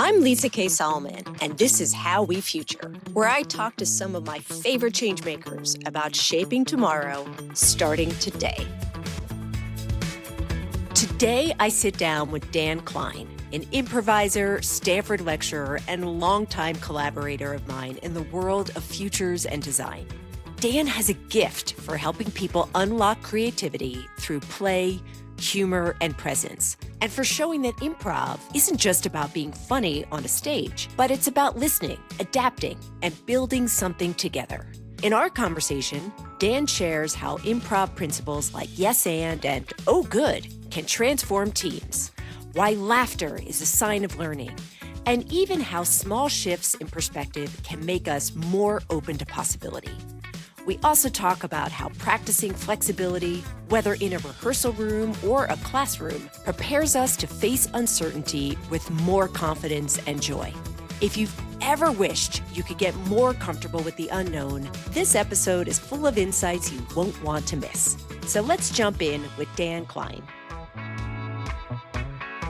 I'm Lisa K. Solomon, and this is How We Future, where I talk to some of my favorite changemakers about shaping tomorrow, starting today. Today, I sit down with Dan Klein, an improviser, Stanford lecturer, and longtime collaborator of mine in the world of futures and design. Dan has a gift for helping people unlock creativity through play, humor, and presence, and for showing that improv isn't just about being funny on a stage, but it's about listening, adapting, and building something together. In our conversation, Dan shares how improv principles like yes and oh good can transform teams, why laughter is a sign of learning, and even how small shifts in perspective can make us more open to possibility. We also talk about how practicing flexibility, whether in a rehearsal room or a classroom, prepares us to face uncertainty with more confidence and joy. If you've ever wished you could get more comfortable with the unknown, this episode is full of insights you won't want to miss. So let's jump in with Dan Klein.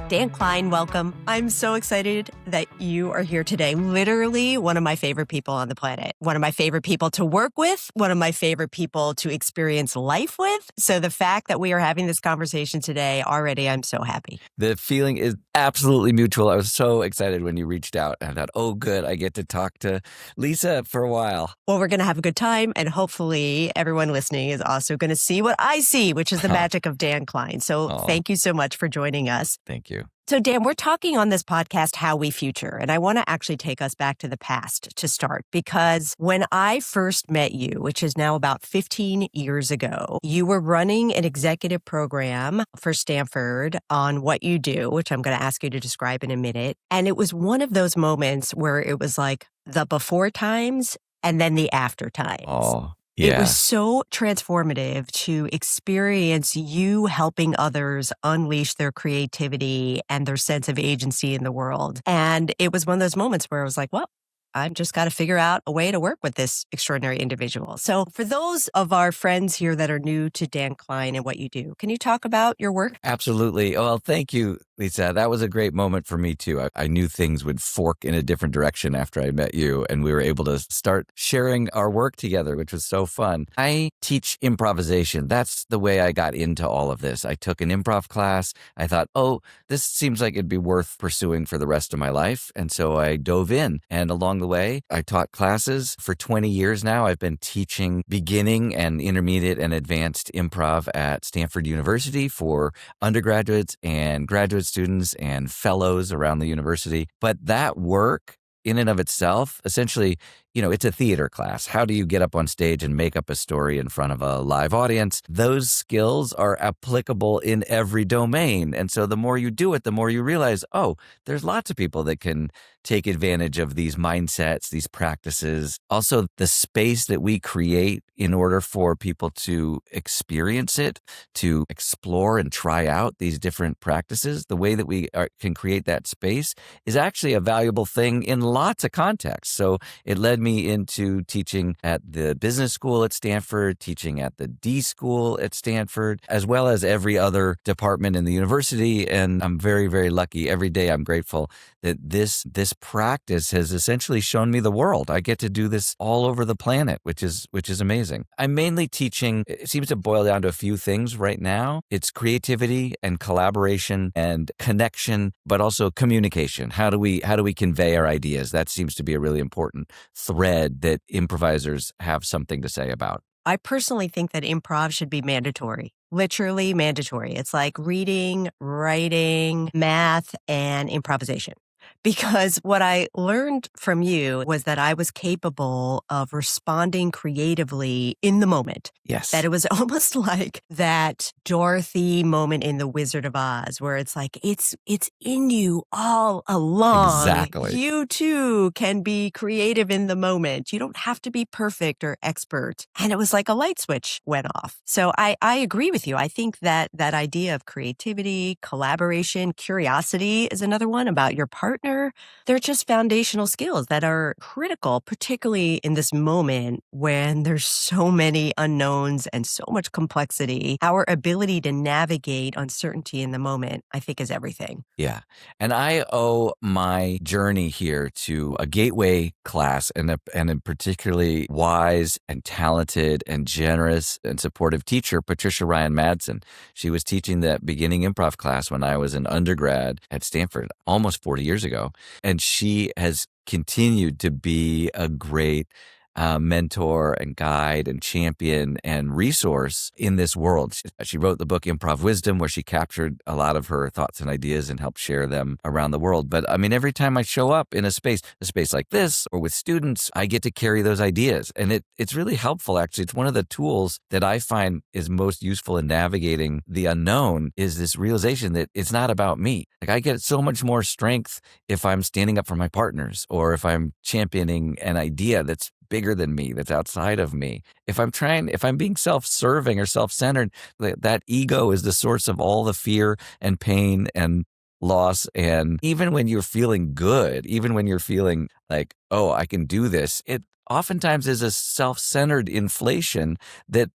Dan Klein, welcome. I'm so excited that you are here today. Literally one of my favorite people on the planet. One of my favorite people to work with. One of my favorite people to experience life with. So the fact that we are having this conversation today, already I'm so happy. The feeling is absolutely mutual. I was so excited when you reached out. And I thought, oh, good, I get to talk to Lisa for a while. Well, we're going to have a good time. And hopefully everyone listening is also going to see what I see, which is the magic of Dan Klein. So thank you so much for joining us. Thank you. So, Dan, we're talking on this podcast, How We Future, and I want to actually take us back to the past to start, because when I first met you, which is now about 15 years ago, you were running an executive program for Stanford on what you do, which I'm going to ask you to describe in a minute. And it was one of those moments where it was like the before times and then the after times. Oh. Yeah. It was so transformative to experience you helping others unleash their creativity and their sense of agency in the world. And it was one of those moments where I was like, well, I've just got to figure out a way to work with this extraordinary individual. So for those of our friends here that are new to Dan Klein and what you do, can you talk about your work? Absolutely. Well, thank you, Lisa. That was a great moment for me, too. I knew things would fork in a different direction after I met you, and we were able to start sharing our work together, which was so fun. I teach improvisation. That's the way I got into all of this. I took an improv class. I thought, oh, this seems like it'd be worth pursuing for the rest of my life. And so I dove in, and along the way, I taught classes for 20 years now. I've been teaching beginning and intermediate and advanced improv at Stanford University for undergraduates and graduate students and fellows around the university. But that work in and of itself, essentially, it's a theater class. How do you get up on stage and make up a story in front of a live audience? Those skills are applicable in every domain. And so the more you do it, the more you realize, oh, there's lots of people that can take advantage of these mindsets, these practices. Also, the space that we create in order for people to experience it, to explore and try out these different practices, the way that we can create that space is actually a valuable thing in lots of contexts. So it led me into teaching at the business school at Stanford, teaching at the D school at Stanford, as well as every other department in the university. And I'm very, very lucky. Every day I'm grateful that this practice has essentially shown me the world. I get to do this all over the planet, which is amazing. I'm mainly teaching, it seems to boil down to a few things right now. It's creativity and collaboration and connection, but also communication. How do we convey our ideas? That seems to be a really important thread that improvisers have something to say about. I personally think that improv should be mandatory. Literally mandatory. It's like reading, writing, math, and improvisation. Because what I learned from you was that I was capable of responding creatively in the moment. Yes. That it was almost like that Dorothy moment in The Wizard of Oz, where it's like, it's in you all along. Exactly. You too can be creative in the moment. You don't have to be perfect or expert. And it was like a light switch went off. So I agree with you. I think that idea of creativity, collaboration, curiosity is another one about your partner. partner, they're just foundational skills that are critical, particularly in this moment when there's so many unknowns and so much complexity. Our ability to navigate uncertainty in the moment, I think, is everything. Yeah. And I owe my journey here to a gateway class and a particularly wise and talented and generous and supportive teacher, Patricia Madson. She was teaching that beginning improv class when I was an undergrad at Stanford almost 40 years ago. And she has continued to be a great mentor and guide and champion and resource in this world. She wrote the book Improv Wisdom, where she captured a lot of her thoughts and ideas and helped share them around the world. But I mean, every time I show up in a space like this or with students, I get to carry those ideas. And it's really helpful, actually. It's one of the tools that I find is most useful in navigating the unknown, is this realization that it's not about me. Like, I get so much more strength if I'm standing up for my partners or if I'm championing an idea that's bigger than me, that's outside of me. If I'm being self-serving or self-centered, that ego is the source of all the fear and pain and loss. And even when you're feeling good, even when you're feeling like, oh, I can do this, it oftentimes is a self-centered inflation that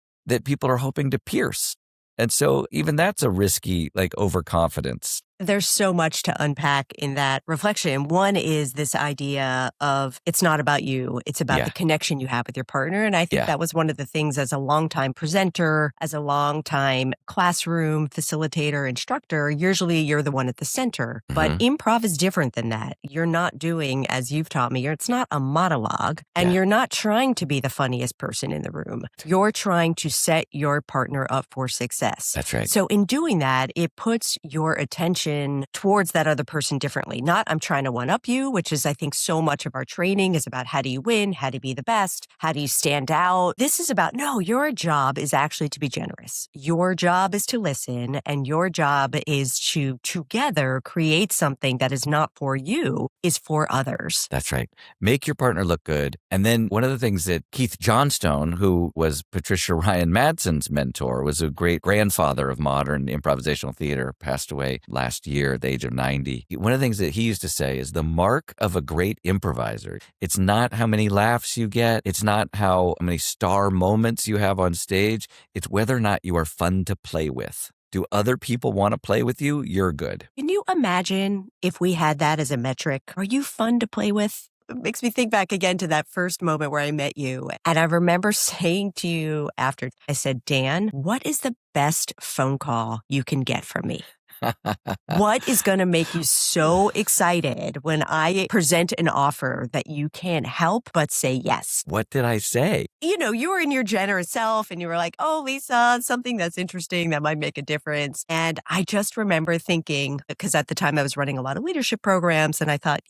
people are hoping to pierce. And so even that's a risky, overconfidence. There's so much to unpack in that reflection. One is this idea of it's not about you. It's about the connection you have with your partner. And I think that was one of the things as a longtime presenter, as a longtime classroom facilitator, instructor, usually you're the one at the center. Mm-hmm. But improv is different than that. You're not doing, as you've taught me, it's not a monologue, and you're not trying to be the funniest person in the room. You're trying to set your partner up for success. That's right. So in doing that, it puts your attention towards that other person differently. Not I'm trying to one-up you, which is, I think, so much of our training is about how do you win, how do you be the best, how do you stand out. This is about, no, your job is actually to be generous. Your job is to listen, and your job is to together create something that is not for you, is for others. That's right. Make your partner look good. And then one of the things that Keith Johnstone, who was Patricia Madson's mentor, was a great grandfather of modern improvisational theater, passed away last year at the age of 90. One of the things that he used to say is the mark of a great improviser, it's not how many laughs you get, it's not how many star moments you have on stage, it's whether or not you are fun to play with. Do other people want to play with you? You're good. Can you imagine if we had that as a metric? Are you fun to play with? It makes me think back again to that first moment where I met you. And I remember saying to you after, I said, Dan, what is the best phone call you can get from me? What is going to make you so excited when I present an offer that you can't help but say yes? What did I say? You were in your generous self and you were like, oh, Lisa, something that's interesting that might make a difference. And I just remember thinking, because at the time I was running a lot of leadership programs, and I thought,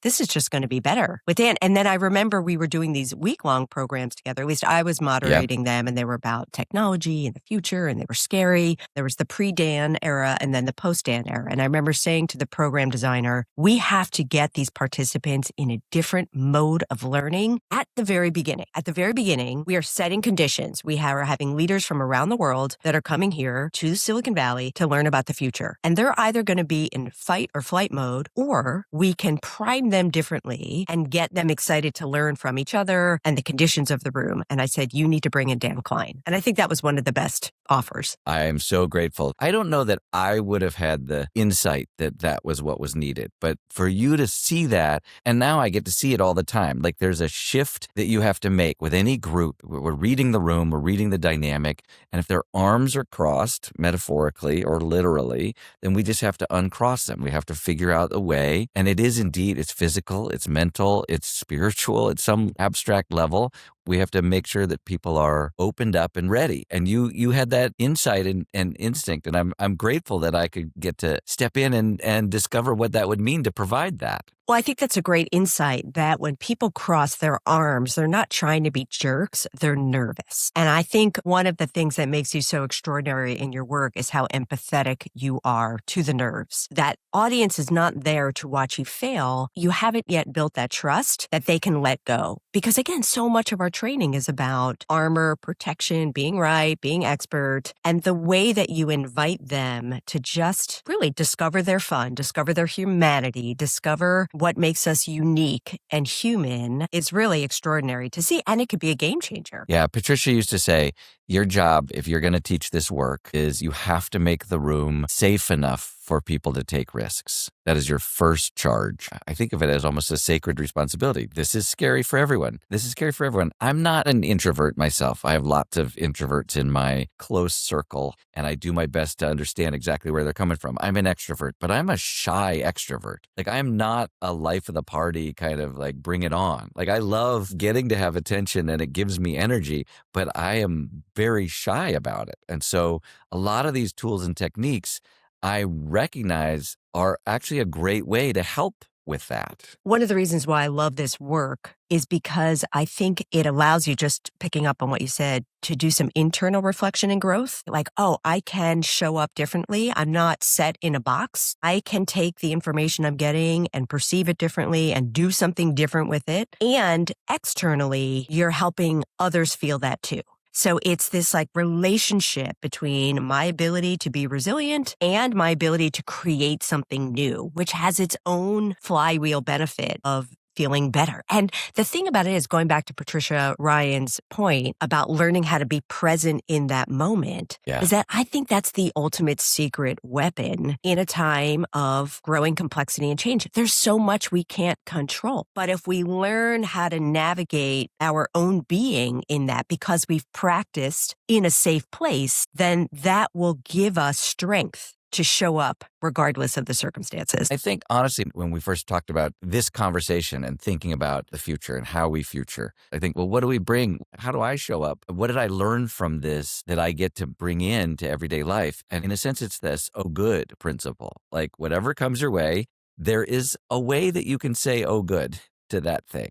this is just going to be better with Dan. And then I remember we were doing these week-long programs together. At least I was moderating them, and they were about technology and the future, and they were scary. There was the pre-Dan era and then the post-Dan era. And I remember saying to the program designer, we have to get these participants in a different mode of learning at the very beginning. At the very beginning, we are setting conditions. We are having leaders from around the world that are coming here to Silicon Valley to learn about the future. And they're either going to be in fight or flight mode, or we can prime them differently and get them excited to learn from each other and the conditions of the room. And I said, you need to bring in Dan Klein. And I think that was one of the best offers. I am so grateful. I don't know that I would have had the insight that was what was needed, but for you to see that, and now I get to see it all the time. Like, there's a shift that you have to make with any group. We're reading the room, we're reading the dynamic, and if their arms are crossed, metaphorically or literally, then we just have to uncross them. We have to figure out a way, and it is indeed, it's physical, it's mental, it's spiritual, it's some abstract level. We have to make sure that people are opened up and ready. And you had that insight and instinct, and I'm grateful that I could get to step in and discover what that would mean to provide that. Well, I think that's a great insight that when people cross their arms, they're not trying to be jerks, they're nervous. And I think one of the things that makes you so extraordinary in your work is how empathetic you are to the nerves. That audience is not there to watch you fail. You haven't yet built that trust that they can let go. Because again, so much of our training is about armor, protection, being right, being expert, and the way that you invite them to just really discover their fun, discover their humanity, discover what makes us unique and human is really extraordinary to see. And it could be a game changer. Yeah, Patricia used to say, your job, if you're going to teach this work, is you have to make the room safe enough for people to take risks. That is your first charge. I think of it as almost a sacred responsibility. This is scary for everyone. This is scary for everyone. I'm not an introvert myself. I have lots of introverts in my close circle, and I do my best to understand exactly where they're coming from. I'm an extrovert, but I'm a shy extrovert. Like, I'm not a life of the party kind of like bring it on. Like, I love getting to have attention and it gives me energy, but I am very shy about it. And so a lot of these tools and techniques I recognize are actually a great way to help with that. One of the reasons why I love this work is because I think it allows you, just picking up on what you said, to do some internal reflection and growth. Like, oh, I can show up differently. I'm not set in a box. I can take the information I'm getting and perceive it differently and do something different with it. And externally, you're helping others feel that too. So it's this like relationship between my ability to be resilient and my ability to create something new, which has its own flywheel benefit of feeling better. And the thing about it is, going back to Patricia Ryan's point about learning how to be present in that moment, is that I think that's the ultimate secret weapon in a time of growing complexity and change. There's so much we can't control. But if we learn how to navigate our own being in that because we've practiced in a safe place, then that will give us strength to show up regardless of the circumstances. I think, honestly, when we first talked about this conversation and thinking about the future and how we future, I think, well, what do we bring? How do I show up? What did I learn from this that I get to bring into everyday life? And in a sense, it's this, oh, good principle. Like, whatever comes your way, there is a way that you can say, oh, good to that thing.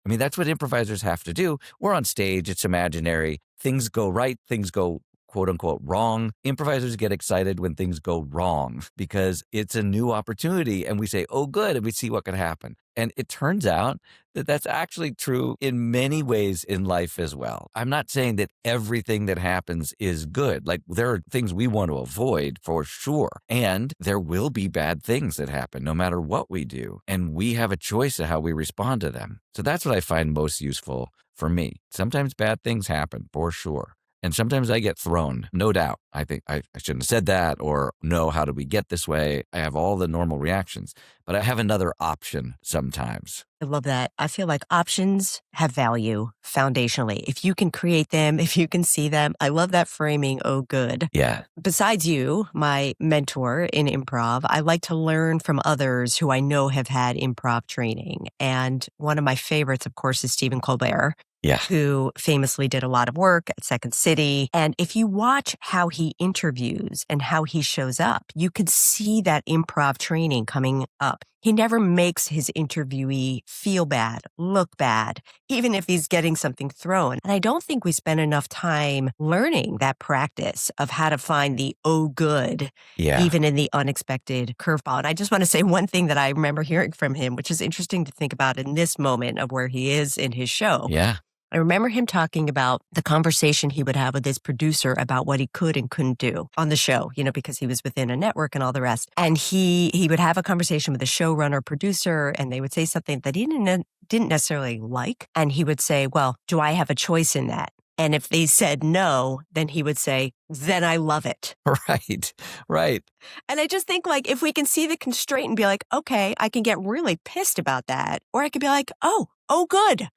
I mean, that's what improvisers have to do. We're on stage. It's imaginary. Things go right. Things go quote unquote wrong. Improvisers get excited when things go wrong because it's a new opportunity and we say, oh, good, and we see what can happen. And it turns out that that's actually true in many ways in life as well. I'm not saying that everything that happens is good. Like, there are things we want to avoid for sure. And there will be bad things that happen no matter what we do. And we have a choice of how we respond to them. So that's what I find most useful for me. Sometimes bad things happen for sure. And sometimes I get thrown, no doubt. I think I shouldn't have said that, or no, how did we get this way? I have all the normal reactions, but I have another option sometimes. I love that. I feel like options have value foundationally. If you can create them, if you can see them, I love that framing, oh, good. Yeah. Besides you, my mentor in improv, I like to learn from others who I know have had improv training. And one of my favorites, of course, is Stephen Colbert. Yeah. Who famously did a lot of work at Second City. And if you watch how he interviews and how he shows up, you could see that improv training coming up. He never makes his interviewee feel bad, look bad, even if he's getting something thrown. And I don't think we spend enough time learning that practice of how to find the oh good, even in the unexpected curveball. And I just want to say one thing that I remember hearing from him, which is interesting to think about in this moment of where he is in his show. Yeah. I remember him talking about the conversation he would have with his producer about what he could and couldn't do on the show, because he was within a network and all the rest. And he would have a conversation with the showrunner producer, and they would say something that he didn't necessarily like. And he would say, well, do I have a choice in that? And if they said no, then he would say, then I love it. Right. And I just think, like, if we can see the constraint and be like, okay, I can get really pissed about that. Or I could be like, oh, good.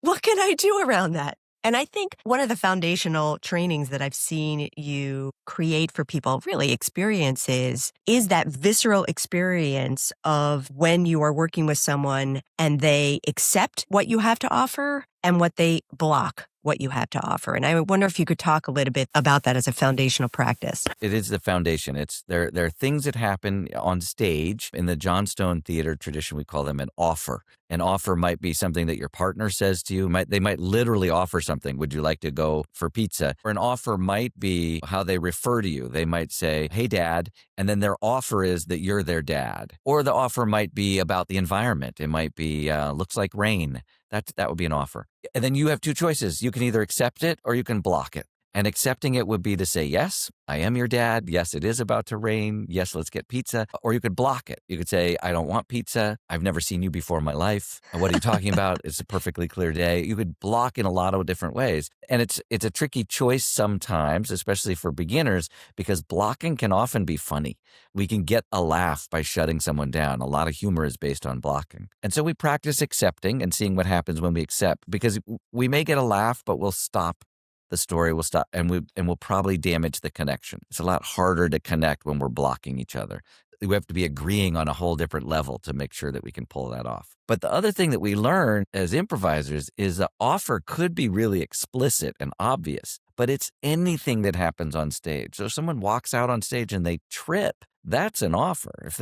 What can I do around that? And I think one of the foundational trainings that I've seen you create for people, really experiences, is that visceral experience of when you are working with someone and they accept what you have to offer and what they block what you have to offer. And I wonder if you could talk a little bit about that as a foundational practice. It is the foundation. There are things that happen on stage. In the Johnstone theater tradition, we call them an offer. An offer might be something that your partner says to you. They might literally offer something. Would you like to go for pizza? Or an offer might be how they refer to you. They might say, hey, dad. And then their offer is that you're their dad. Or the offer might be about the environment. It might be, looks like rain. That would be an offer. And then you have two choices. You can either accept it or you can block it. And accepting it would be to say, yes, I am your dad. Yes, it is about to rain. Yes, let's get pizza. Or you could block it. You could say, I don't want pizza. I've never seen you before in my life. What are you talking about? It's a perfectly clear day. You could block in a lot of different ways. And it's a tricky choice sometimes, especially for beginners, because blocking can often be funny. We can get a laugh by shutting someone down. A lot of humor is based on blocking. And so we practice accepting and seeing what happens when we accept, because we may get a laugh, but we'll stop. The story will stop, and we'll probably damage the connection. It's a lot harder to connect when we're blocking each other. We have to be agreeing on a whole different level to make sure that we can pull that off. But the other thing that we learn as improvisers is the offer could be really explicit and obvious, but it's anything that happens on stage. So if someone walks out on stage and they trip, that's an offer. If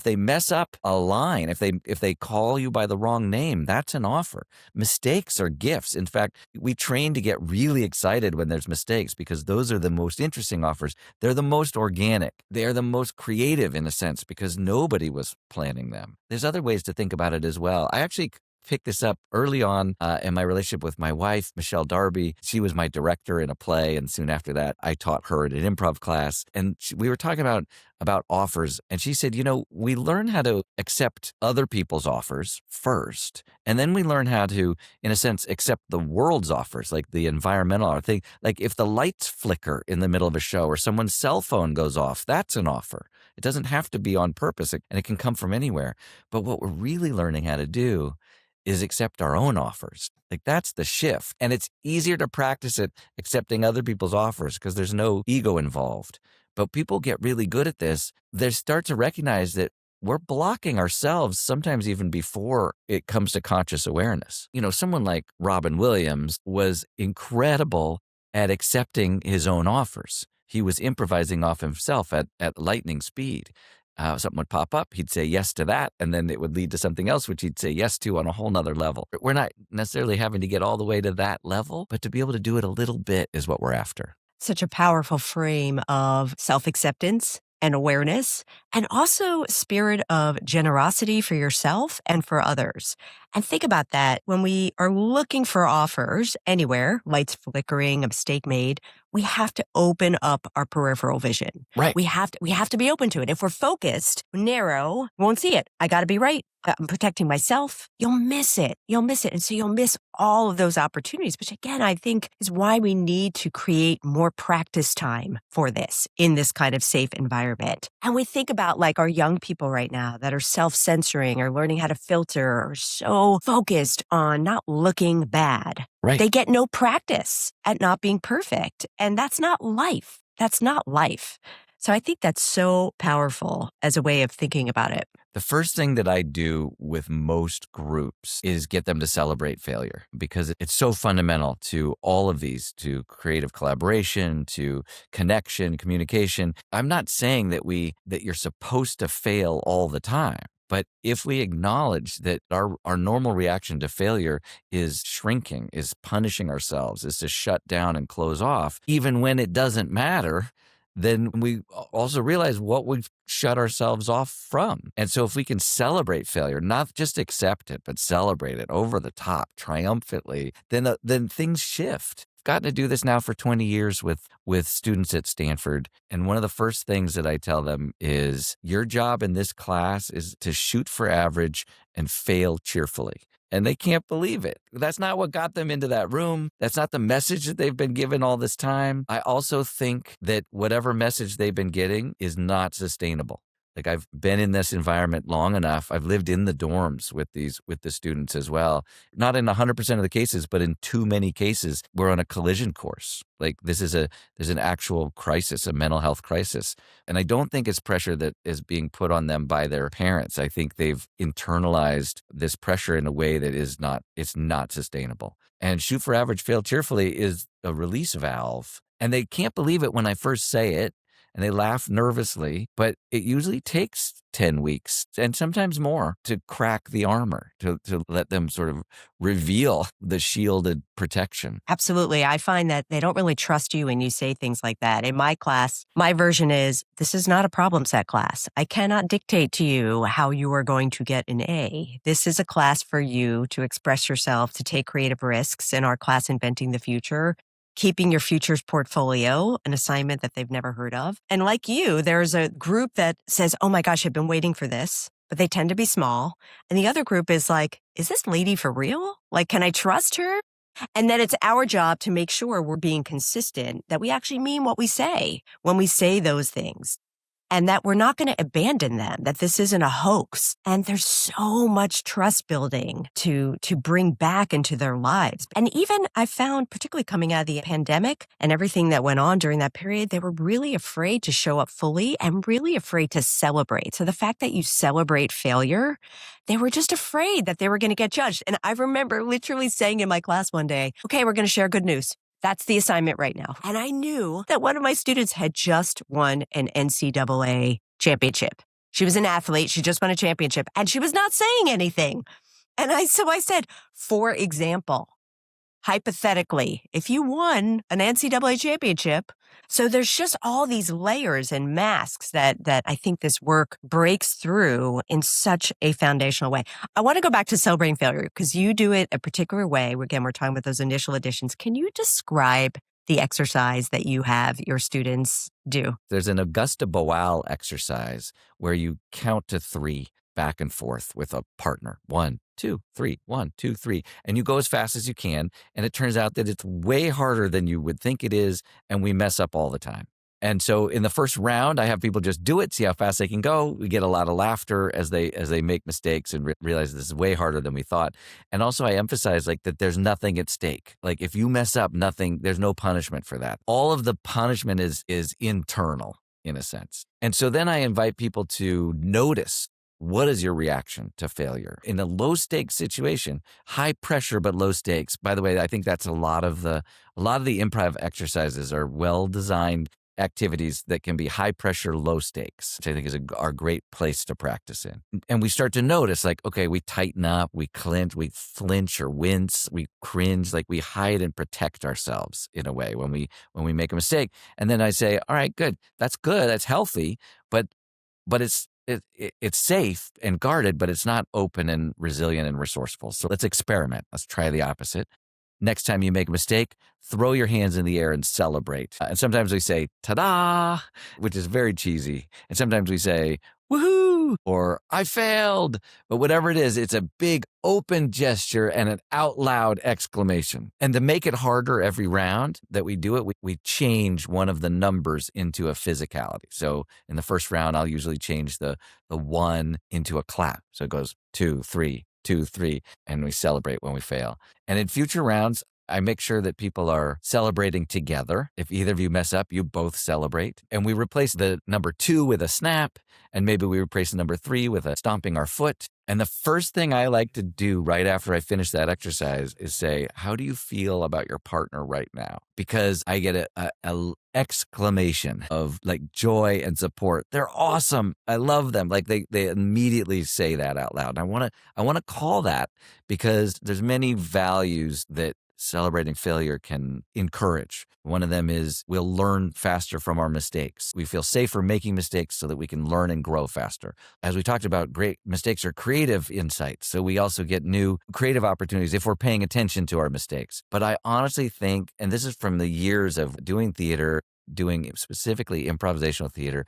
they mess up a line, if they call you by the wrong name, that's an offer. Mistakes are gifts. In fact, we train to get really excited when there's mistakes because those are the most interesting offers. They're the most organic. They're the most creative in a sense because nobody was planning them. There's other ways to think about it as well. I actually picked this up early on in my relationship with my wife, Michelle Darby. She was my director in a play, and soon after that, I taught her at an improv class. And we were talking about offers, and she said, we learn how to accept other people's offers first, and then we learn how to, in a sense, accept the world's offers, like the environmental thing. Like if the lights flicker in the middle of a show or someone's cell phone goes off, that's an offer. It doesn't have to be on purpose, and it can come from anywhere. But what we're really learning how to do is accept our own offers. Like that's the shift. And it's easier to practice it accepting other people's offers because there's no ego involved. But people get really good at this. They start to recognize that we're blocking ourselves sometimes even before it comes to conscious awareness. Someone like Robin Williams was incredible at accepting his own offers. He was improvising off himself at lightning speed. Something would pop up, he'd say yes to that, and then it would lead to something else, which he'd say yes to on a whole nother level. We're not necessarily having to get all the way to that level, but to be able to do it a little bit is what we're after. Such a powerful frame of self-acceptance and awareness, and also spirit of generosity for yourself and for others. And think about that when we are looking for offers anywhere, lights flickering, a mistake made, we have to open up our peripheral vision. Right. We have to be open to it. If we're focused, narrow, won't see it. I got to be right. I'm protecting myself. You'll miss it. And so you'll miss all of those opportunities, which again, I think is why we need to create more practice time for this in this kind of safe environment. And we think about like our young people right now that are self-censoring or learning how to filter or so focused on not looking bad. Right. They get no practice at not being perfect. And that's not life. So I think that's so powerful as a way of thinking about it. The first thing that I do with most groups is get them to celebrate failure because it's so fundamental to all of these, to creative collaboration, to connection, communication. I'm not saying that you're supposed to fail all the time. But if we acknowledge that our normal reaction to failure is shrinking, is punishing ourselves, is to shut down and close off, even when it doesn't matter, then we also realize what we've shut ourselves off from. And so if we can celebrate failure, not just accept it, but celebrate it over the top, triumphantly, then things shift. I've gotten to do this now for 20 years with students at Stanford. And one of the first things that I tell them is your job in this class is to shoot for average and fail cheerfully. And they can't believe it. That's not what got them into that room. That's not the message that they've been given all this time. I also think that whatever message they've been getting is not sustainable. Like I've been in this environment long enough. I've lived in the dorms with the students as well. Not in 100% of the cases, but in too many cases, we're on a collision course. Like there's an actual crisis, a mental health crisis. And I don't think it's pressure that is being put on them by their parents. I think they've internalized this pressure in a way that it's not sustainable. And shoot for average, fail cheerfully is a release valve. And they can't believe it when I first say it. And they laugh nervously, but it usually takes 10 weeks and sometimes more to crack the armor, to let them sort of reveal the shielded protection. Absolutely. I find that they don't really trust you when you say things like that. In my class, my version is, this is not a problem set class. I cannot dictate to you how you are going to get an A. This is a class for you to express yourself, to take creative risks in our class, Inventing the Future. Keeping Your Futures Portfolio, an assignment that they've never heard of. And like you, there's a group that says, oh my gosh, I've been waiting for this, but they tend to be small. And the other group is like, is this lady for real? Like, can I trust her? And then it's our job to make sure we're being consistent, that we actually mean what we say when we say those things. And that we're not going to abandon them, that this isn't a hoax. And there's so much trust building to bring back into their lives. And even I found, particularly coming out of the pandemic and everything that went on during that period, they were really afraid to show up fully and really afraid to celebrate. So the fact that you celebrate failure, they were just afraid that they were going to get judged. And I remember literally saying in my class one day, okay, we're going to share good news. That's the assignment right now. And I knew that one of my students had just won an NCAA championship. She was an athlete. She just won a championship and she was not saying anything. So I said, for example, hypothetically, if you won an NCAA championship, so there's just all these layers and masks that I think this work breaks through in such a foundational way. I want to go back to celebrating failure because you do it a particular way. Again, we're talking about those initial additions. Can you describe the exercise that you have your students do? There's an Augusta Boal exercise where you count to 3 back and forth with a partner. 1, 2, 3, 1, 2, 3. And you go as fast as you can. And it turns out that it's way harder than you would think it is. And we mess up all the time. And so in the first round, I have people just do it, see how fast they can go. We get a lot of laughter as they make mistakes and realize this is way harder than we thought. And also I emphasize like that there's nothing at stake. Like if you mess up, there's no punishment for that. All of the punishment is internal in a sense. And so then I invite people to notice, what is your reaction to failure? In a low stakes situation, high pressure but low stakes. By the way, I think that's a lot of the improv exercises are well designed activities that can be high pressure, low stakes, which I think is our great place to practice in. And we start to notice like, okay, we tighten up, we clench, we flinch or wince, we cringe, like we hide and protect ourselves in a way when we make a mistake. And then I say, all right, good, that's healthy, but it's safe and guarded, but it's not open and resilient and resourceful. So let's experiment. Let's try the opposite. Next time you make a mistake, throw your hands in the air and celebrate. And sometimes we say, ta-da, which is very cheesy. And sometimes we say, woohoo, or I failed. But whatever it is, it's a big open gesture and an out loud exclamation. And to make it harder every round that we do it, we change one of the numbers into a physicality. So in the first round, I'll usually change the 1 into a clap. So it goes 2, 3, 2, 3, and we celebrate when we fail. And in future rounds, I make sure that people are celebrating together. If either of you mess up, you both celebrate. And we replace the number 2 with a snap, and maybe we replace the number 3 with a stomping our foot. And the first thing I like to do right after I finish that exercise is say, how do you feel about your partner right now? Because I get a exclamation of like joy and support. They're awesome. I love them. Like they immediately say that out loud. And I want to call that because there's many values that celebrating failure can encourage. One of them is we'll learn faster from our mistakes. We feel safer making mistakes so that we can learn and grow faster. As we talked about, great mistakes are creative insights. So we also get new creative opportunities if we're paying attention to our mistakes. But I honestly think, and this is from the years of doing theater, doing specifically improvisational theater,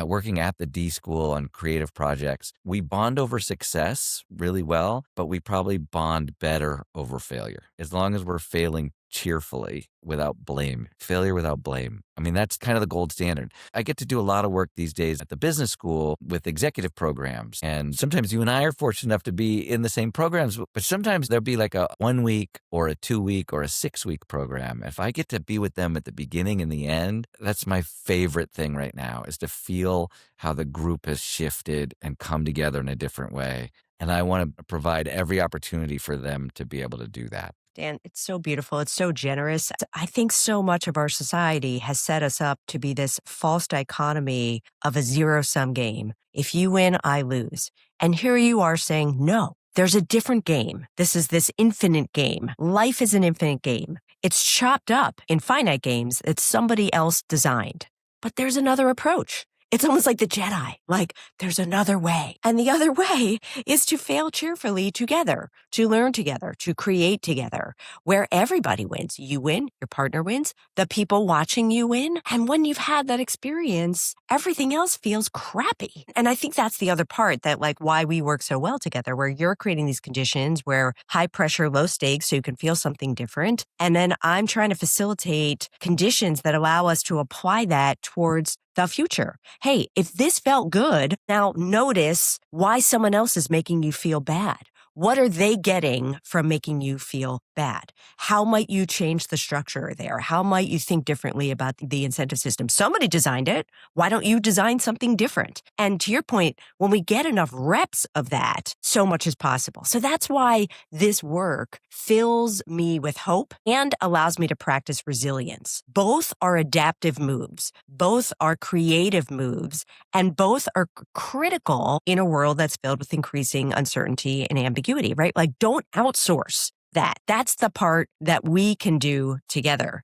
working at the D School on creative projects, we bond over success really well, but we probably bond better over failure. As long as we're failing cheerfully without blame, failure without blame. I mean, that's kind of the gold standard. I get to do a lot of work these days at the business school with executive programs. And sometimes you and I are fortunate enough to be in the same programs, but sometimes there'll be like a 1 week or a 2 week or a 6 week program. If I get to be with them at the beginning and the end, that's my favorite thing right now, is to feel how the group has shifted and come together in a different way. And I want to provide every opportunity for them to be able to do that. Dan, it's so beautiful. It's so generous. I think so much of our society has set us up to be this false dichotomy of a zero-sum game. If you win, I lose. And here you are saying, no, there's a different game. This is this infinite game. Life is an infinite game. It's chopped up in finite games that somebody else designed. But there's another approach. It's almost like the Jedi, like there's another way. And the other way is to fail cheerfully together, to learn together, to create together, where everybody wins. You win, your partner wins, the people watching you win. And when you've had that experience, everything else feels crappy. And I think that's the other part, that like why we work so well together, where you're creating these conditions where high pressure, low stakes, so you can feel something different. And then I'm trying to facilitate conditions that allow us to apply that towards the future. Hey, if this felt good, now notice why someone else is making you feel bad. What are they getting from making you feel bad? How might you change the structure there? How might you think differently about the incentive system? Somebody designed it. Why don't you design something different? And to your point, when we get enough reps of that, so much is possible. So that's why this work fills me with hope and allows me to practice resilience. Both are adaptive moves. Both are creative moves. And both are critical in a world that's filled with increasing uncertainty and ambiguity, right? Like, don't outsource that. That's the part that we can do together.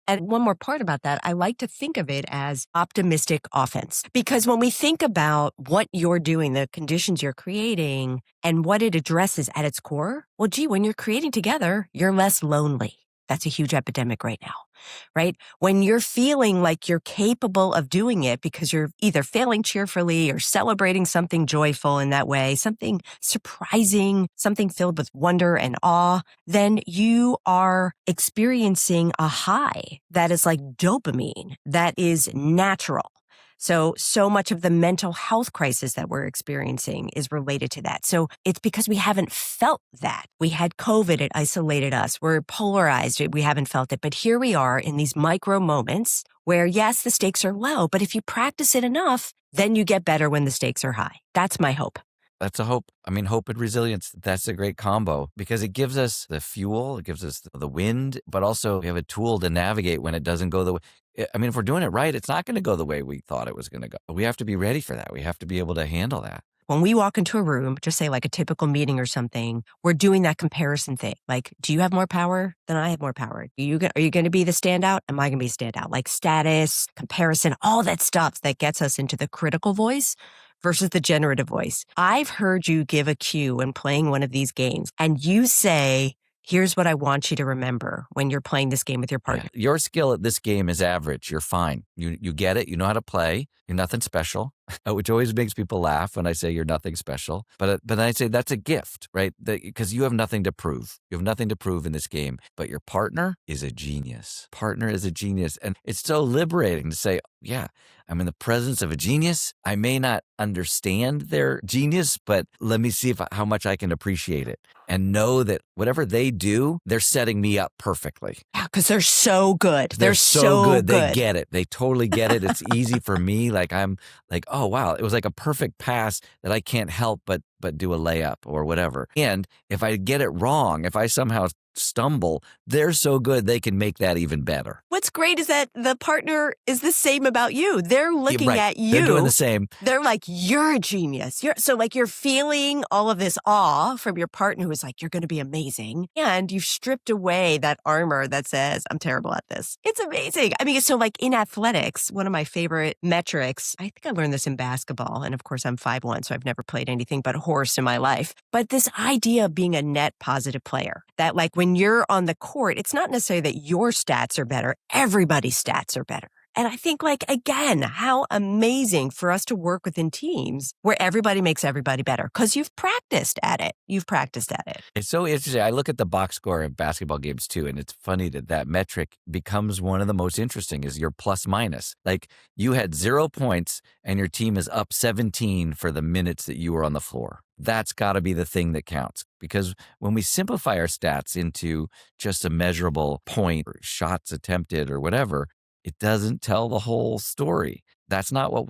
And one more part about that, I like to think of it as optimistic offense. Because when we think about what you're doing, the conditions you're creating, and what it addresses at its core, well, gee, when you're creating together, you're less lonely. That's a huge epidemic right now, right? When you're feeling like you're capable of doing it because you're either failing cheerfully or celebrating something joyful in that way, something surprising, something filled with wonder and awe, then you are experiencing a high that is like dopamine, that is natural. So much of the mental health crisis that we're experiencing is related to that. So it's because we haven't felt that. We had COVID, it isolated us. We're polarized, we haven't felt it. But here we are in these micro moments where, yes, the stakes are low, but if you practice it enough, then you get better when the stakes are high. That's my hope. That's a hope. I mean, hope and resilience, that's a great combo because it gives us the fuel, it gives us the wind, but also we have a tool to navigate when it doesn't go the way. I mean, if we're doing it right, it's not going to go the way we thought it was going to go. We have to be ready for that. We have to be able to handle that. When we walk into a room, just say like a typical meeting or something, we're doing that comparison thing. Like, do you have more power than I have more power? Are you going to be the standout? Am I going to be a standout? Like status, comparison, all that stuff that gets us into the critical voice versus the generative voice. I've heard you give a cue when playing one of these games and you say, here's what I want you to remember when you're playing this game with your partner. Yeah. Your skill at this game is average. You're fine. You get it. You know how to play. You're nothing special, which always makes people laugh when I say you're nothing special. But I say that's a gift, right? Because you have nothing to prove. You have nothing to prove in this game. But your partner is a genius. Partner is a genius. And it's so liberating to say, yeah, I'm in the presence of a genius. I may not understand their genius, but let me see how much I can appreciate it and know that whatever they do, they're setting me up perfectly. Yeah, because they're so good. They're so good. They get it. They totally get it. It's easy for me. Like I'm like, oh, wow. It was like a perfect pass that I can't help but do a layup or whatever. And if I get it wrong, if I somehow stumble, they're so good they can make that even better. What's great is that the partner is the same about you. They're looking at you. They're doing the same. They're like, you're a genius. You're feeling all of this awe from your partner who is like, you're going to be amazing. And you've stripped away that armor that says, I'm terrible at this. It's amazing. I mean, so like in athletics, one of my favorite metrics, I think I learned this in basketball. And of course, I'm 5'1", so I've never played anything but horse in my life. But this idea of being a net positive player, that like when you're on the court, it's not necessarily that your stats are better. Everybody's stats are better. And I think, like, again, how amazing for us to work within teams where everybody makes everybody better because you've practiced at it. You've practiced at it. It's so interesting. I look at the box score of basketball games too, and it's funny that that metric becomes one of the most interesting is your plus minus. Like you had 0 points and your team is up 17 for the minutes that you were on the floor. That's got to be the thing that counts, because when we simplify our stats into just a measurable point or shots attempted or whatever, it doesn't tell the whole story. That's not what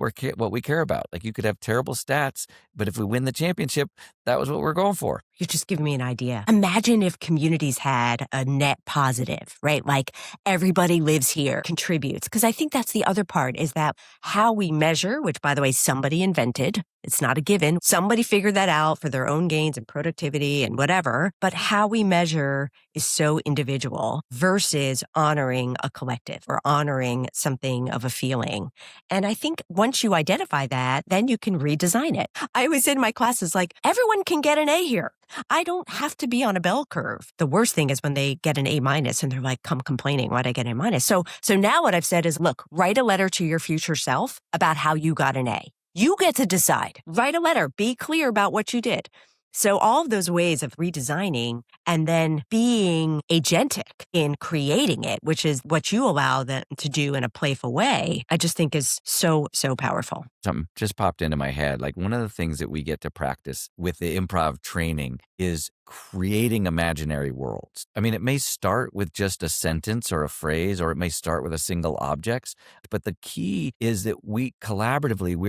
we care about. Like you could have terrible stats, but if we win the championship, that was what we're going for. You're just giving me an idea. Imagine if communities had a net positive, right? Like everybody lives here, contributes. Because I think that's the other part is that how we measure, which by the way, somebody invented. It's not a given. Somebody figured that out for their own gains and productivity and whatever. But how we measure is so individual versus honoring a collective or honoring something of a feeling. And I think once you identify that, then you can redesign it. I was in my classes like, everyone can get an A here. I don't have to be on a bell curve. The worst thing is when they get an A minus and they're like, come complaining, why'd I get an A minus? So now what I've said is, look, write a letter to your future self about how you got an A. You get to decide. Write a letter. Be clear about what you did. So all of those ways of redesigning and then being agentic in creating it, which is what you allow them to do in a playful way, I just think is so, so powerful. Something just popped into my head. Like one of the things that we get to practice with the improv training is creating imaginary worlds. I mean, it may start with just a sentence or a phrase, or it may start with a single object, but the key is that we're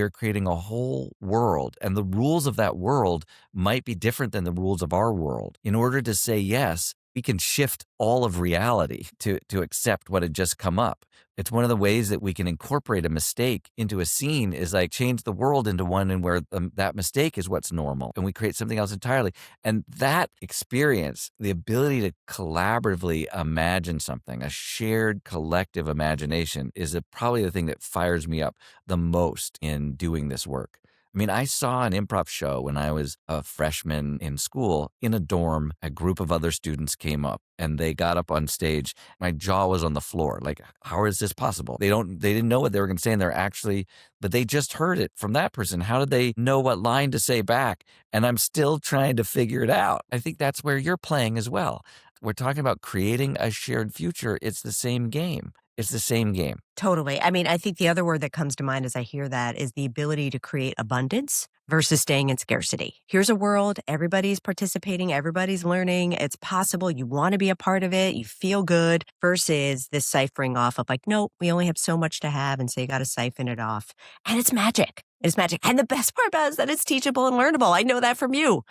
creating a whole world, and the rules of that world might be different than the rules of our world. In order to say yes, we can shift all of reality to accept what had just come up. It's one of the ways that we can incorporate a mistake into a scene is like change the world into one and where that mistake is what's normal, and we create something else entirely. And that experience, the ability to collaboratively imagine something, a shared collective imagination, is probably the thing that fires me up the most in doing this work. I mean, I saw an improv show when I was a freshman in school in a dorm. A group of other students came up and they got up on stage. My jaw was on the floor. Like, how is this possible? They didn't know what they were going to say, and but they just heard it from that person. How did they know what line to say back? And I'm still trying to figure it out. I think that's where you're playing as well. We're talking about creating a shared future. It's the same game. It's the same game. Totally. I mean, I think the other word that comes to mind as I hear that is the ability to create abundance versus staying in scarcity. Here's a world, everybody's participating, everybody's learning, it's possible, you want to be a part of it, you feel good, versus this ciphering off of like, nope, we only have so much to have, and so you got to siphon it off. And it's magic. It's magic. And the best part about it is that it's teachable and learnable. I know that from you.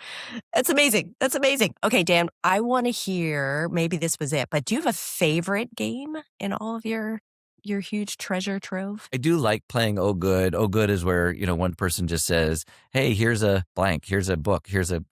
That's amazing. That's amazing. Okay, Dan, I want to hear, maybe this was it, but do you have a favorite game in all of your huge treasure trove? I do like playing Oh Good. Oh Good is where, one person just says, hey, here's a blank, here's a book, here's a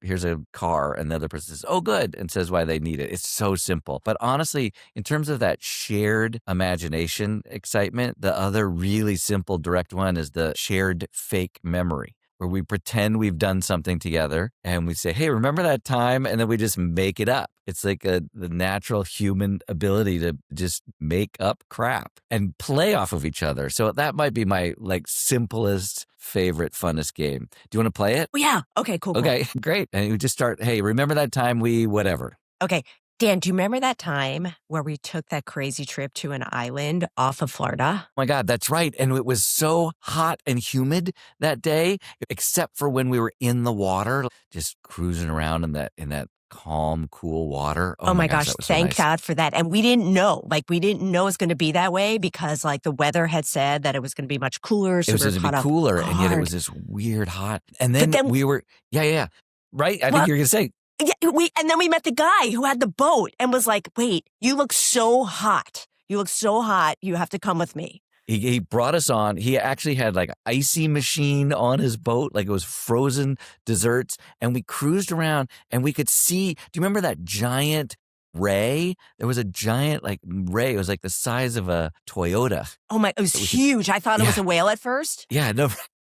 car. And the other person says, oh, good, and says why they need it. It's so simple. But honestly, in terms of that shared imagination excitement, the other really simple direct one is the shared fake memory, where we pretend we've done something together and we say, hey, remember that time? And then we just make it up. It's like the natural human ability to just make up crap and play off of each other. So that might be my simplest, favorite, funnest game. Do you want to play it? Oh, yeah. Okay, cool. Okay, great. And you just start, hey, remember that time we whatever. Okay. Dan, do you remember that time where we took that crazy trip to an island off of Florida? Oh my God, that's right. And it was so hot and humid that day, except for when we were in the water, just cruising around in that calm, cool water. Oh my gosh, thank God for that. And we didn't know it was going to be that way because the weather had said that it was going to be much cooler. So it was going to be cooler, and yet it was this weird hot. And then we were, yeah. Right? I think you're going to say. Yeah, and then we met the guy who had the boat and was like, wait, you look so hot. You look so hot. You have to come with me. He brought us on. He actually had an icy machine on his boat, like it was frozen desserts. And we cruised around and we could see, do you remember that giant ray? There was a giant ray. It was like the size of a Toyota. Oh my, it was huge. I thought it was a whale at first. Yeah, no,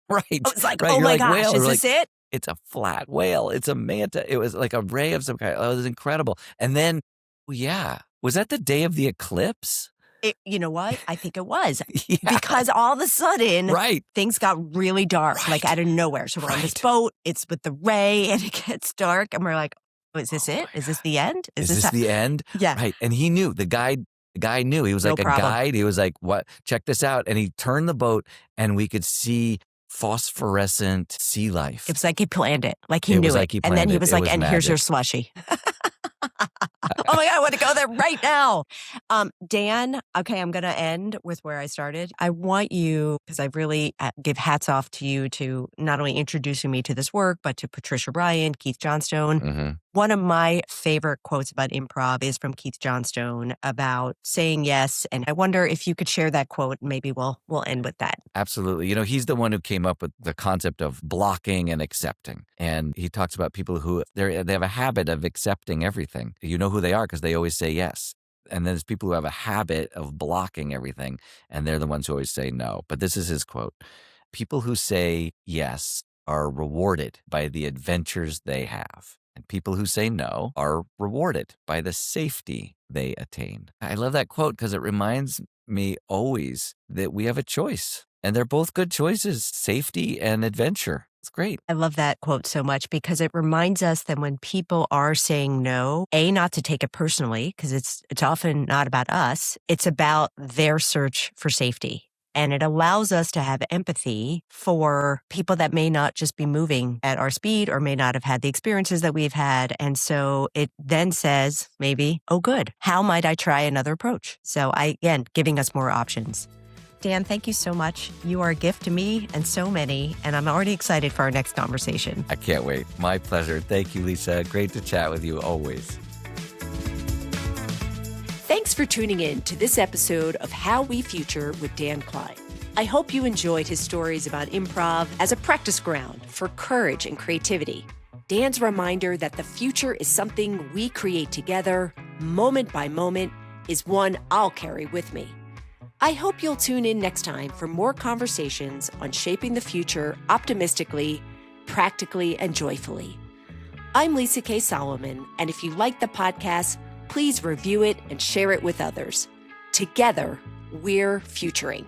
right. I was like, right. Oh my gosh, whale. is this it? It's a flat whale. It's a manta. It was like a ray of some kind. It was incredible. And then, was that the day of the eclipse? You know what? I think it was. Yeah. Because all of a sudden, Right. things got really dark, like out of nowhere. So we're on this boat, it's with the ray, and it gets dark, and we're like, oh, is this it? Is this the end? Is this the end? Yeah. Right. And he knew. The guy knew. He was No like a problem. guide. He was like, what? Check this out. And he turned the boat and we could see phosphorescent sea life. It was like he planned it. Like he It knew was it. like he And then planned he it. was It like, was and here's your magic. slushy. Oh my God, I want to go there right now. Dan, okay, I'm going to end with where I started. I want you, because I really give hats off to you to not only introducing me to this work, but to Patricia Bryan, Keith Johnstone. Mm-hmm. One of my favorite quotes about improv is from Keith Johnstone about saying yes. And I wonder if you could share that quote. Maybe we'll end with that. Absolutely. He's the one who came up with the concept of blocking and accepting. And he talks about people who they have a habit of accepting everything. You know who they are because they always say yes. And then there's people who have a habit of blocking everything, and they're the ones who always say no. But this is his quote. People who say yes are rewarded by the adventures they have. And people who say no are rewarded by the safety they attain. I love that quote because it reminds me always that we have a choice. And they're both good choices, safety and adventure. It's great. I love that quote so much because it reminds us that when people are saying no, not to take it personally, because it's often not about us. It's about their search for safety. And it allows us to have empathy for people that may not just be moving at our speed or may not have had the experiences that we've had. And so it then says, maybe, oh, good. How might I try another approach? So again, giving us more options. Dan, thank you so much. You are a gift to me and so many, and I'm already excited for our next conversation. I can't wait. My pleasure. Thank you, Lisa. Great to chat with you always. Thanks for tuning in to this episode of How We Future with Dan Klein. I hope you enjoyed his stories about improv as a practice ground for courage and creativity. Dan's reminder that the future is something we create together, moment by moment, is one I'll carry with me. I hope you'll tune in next time for more conversations on shaping the future optimistically, practically, and joyfully. I'm Lisa K. Solomon, and if you like the podcast, please review it and share it with others. Together, we're futuring.